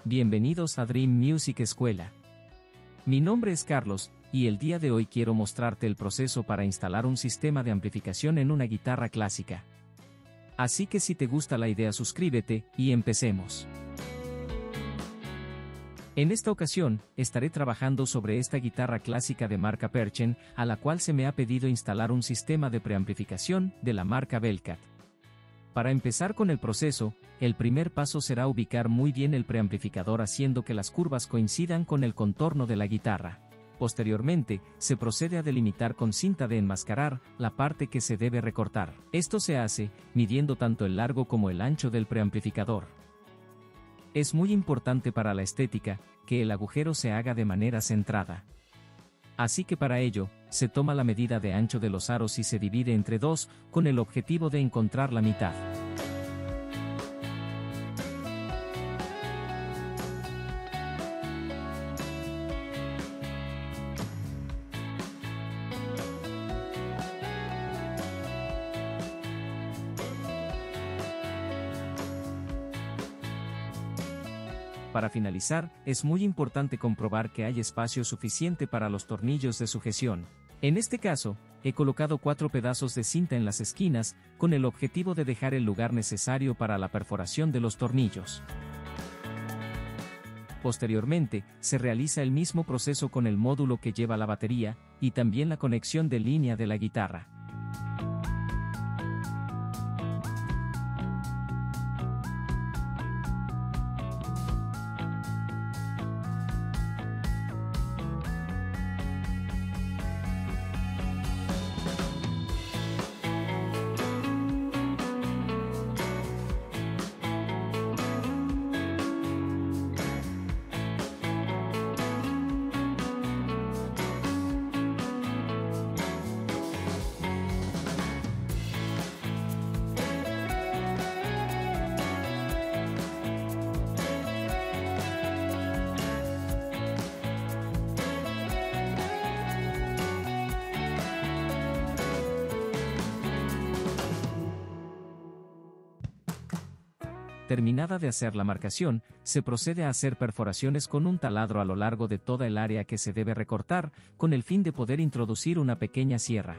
Bienvenidos a Dream Music Escuela. Mi nombre es Carlos, y el día de hoy quiero mostrarte el proceso para instalar un sistema de amplificación en una guitarra clásica. Así que si te gusta la idea, suscríbete, y empecemos. En esta ocasión, estaré trabajando sobre esta guitarra clásica de marca Perchen, a la cual se me ha pedido instalar un sistema de preamplificación de la marca Belcat. Para empezar con el proceso, el primer paso será ubicar muy bien el preamplificador haciendo que las curvas coincidan con el contorno de la guitarra. Posteriormente, se procede a delimitar con cinta de enmascarar la parte que se debe recortar. Esto se hace midiendo tanto el largo como el ancho del preamplificador. Es muy importante para la estética que el agujero se haga de manera centrada. Así que para ello, se toma la medida de ancho de los aros y se divide entre dos, con el objetivo de encontrar la mitad. Para finalizar, es muy importante comprobar que hay espacio suficiente para los tornillos de sujeción. En este caso, he colocado 4 pedazos de cinta en las esquinas, con el objetivo de dejar el lugar necesario para la perforación de los tornillos. Posteriormente, se realiza el mismo proceso con el módulo que lleva la batería, y también la conexión de línea de la guitarra. Terminada de hacer la marcación, se procede a hacer perforaciones con un taladro a lo largo de toda el área que se debe recortar, con el fin de poder introducir una pequeña sierra.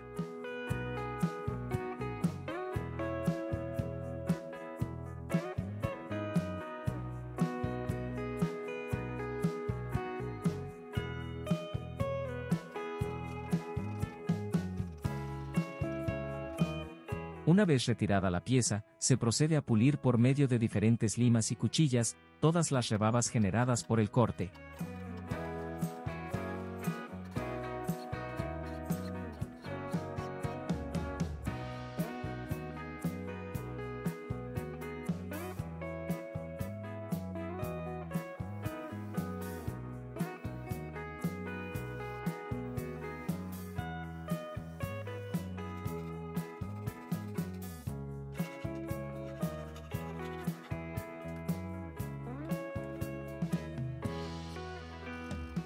Una vez retirada la pieza, se procede a pulir por medio de diferentes limas y cuchillas todas las rebabas generadas por el corte.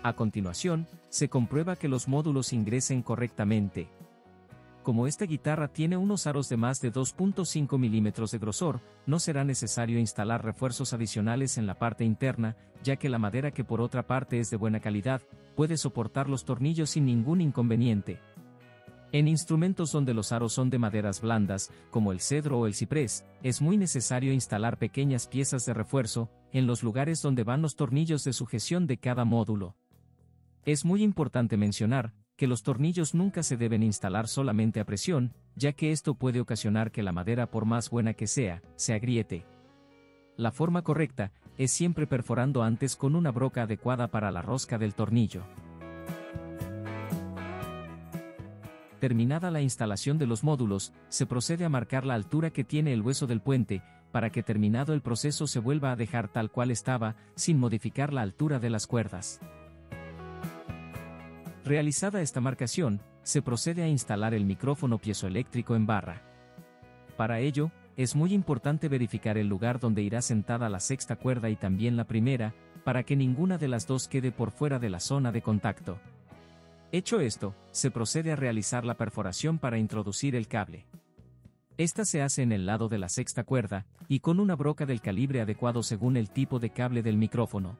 A continuación, se comprueba que los módulos ingresen correctamente. Como esta guitarra tiene unos aros de más de 2.5 milímetros de grosor, no será necesario instalar refuerzos adicionales en la parte interna, ya que la madera, que por otra parte es de buena calidad, puede soportar los tornillos sin ningún inconveniente. En instrumentos donde los aros son de maderas blandas, como el cedro o el ciprés, es muy necesario instalar pequeñas piezas de refuerzo en los lugares donde van los tornillos de sujeción de cada módulo. Es muy importante mencionar que los tornillos nunca se deben instalar solamente a presión, ya que esto puede ocasionar que la madera, por más buena que sea, se agriete. La forma correcta es siempre perforando antes con una broca adecuada para la rosca del tornillo. Terminada la instalación de los módulos, se procede a marcar la altura que tiene el hueso del puente, para que terminado el proceso se vuelva a dejar tal cual estaba, sin modificar la altura de las cuerdas. Realizada esta marcación, se procede a instalar el micrófono piezoeléctrico en barra. Para ello, es muy importante verificar el lugar donde irá sentada la sexta cuerda y también la primera, para que ninguna de las dos quede por fuera de la zona de contacto. Hecho esto, se procede a realizar la perforación para introducir el cable. Esta se hace en el lado de la sexta cuerda, y con una broca del calibre adecuado según el tipo de cable del micrófono.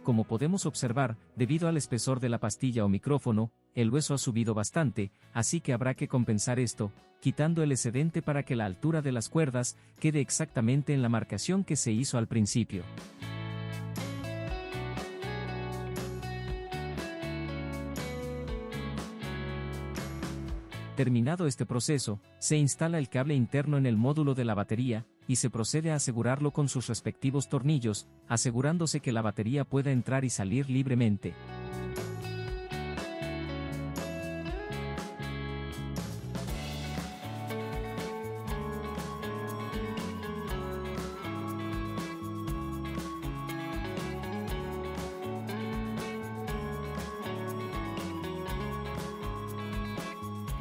Como podemos observar, debido al espesor de la pastilla o micrófono, el hueso ha subido bastante, así que habrá que compensar esto, quitando el excedente para que la altura de las cuerdas quede exactamente en la marcación que se hizo al principio. Terminado este proceso, se instala el cable interno en el módulo de la batería, y se procede a asegurarlo con sus respectivos tornillos, asegurándose que la batería pueda entrar y salir libremente.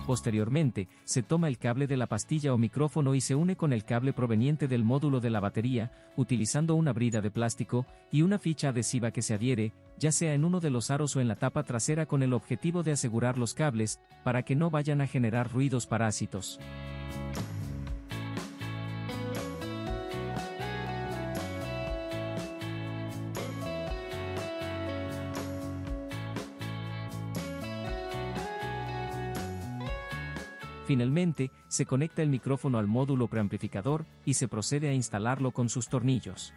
Posteriormente, se toma el cable de la pastilla o micrófono y se une con el cable proveniente del módulo de la batería, utilizando una brida de plástico y una ficha adhesiva que se adhiere, ya sea en uno de los aros o en la tapa trasera con el objetivo de asegurar los cables, para que no vayan a generar ruidos parásitos. Finalmente, se conecta el micrófono al módulo preamplificador y se procede a instalarlo con sus tornillos.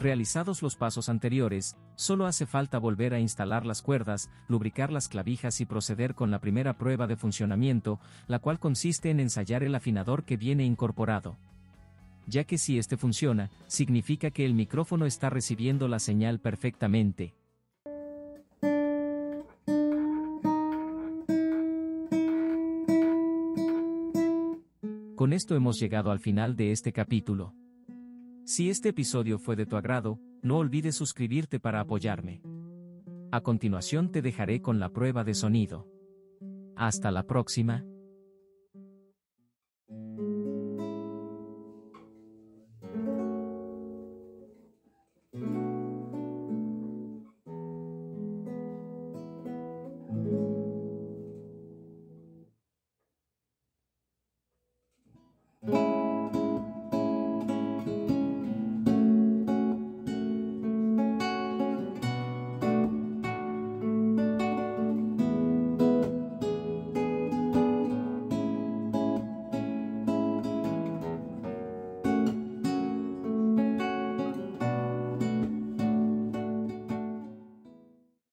Realizados los pasos anteriores, solo hace falta volver a instalar las cuerdas, lubricar las clavijas y proceder con la primera prueba de funcionamiento, la cual consiste en ensayar el afinador que viene incorporado. Ya que si este funciona, significa que el micrófono está recibiendo la señal perfectamente. Con esto hemos llegado al final de este capítulo. Si este episodio fue de tu agrado, no olvides suscribirte para apoyarme. A continuación te dejaré con la prueba de sonido. Hasta la próxima.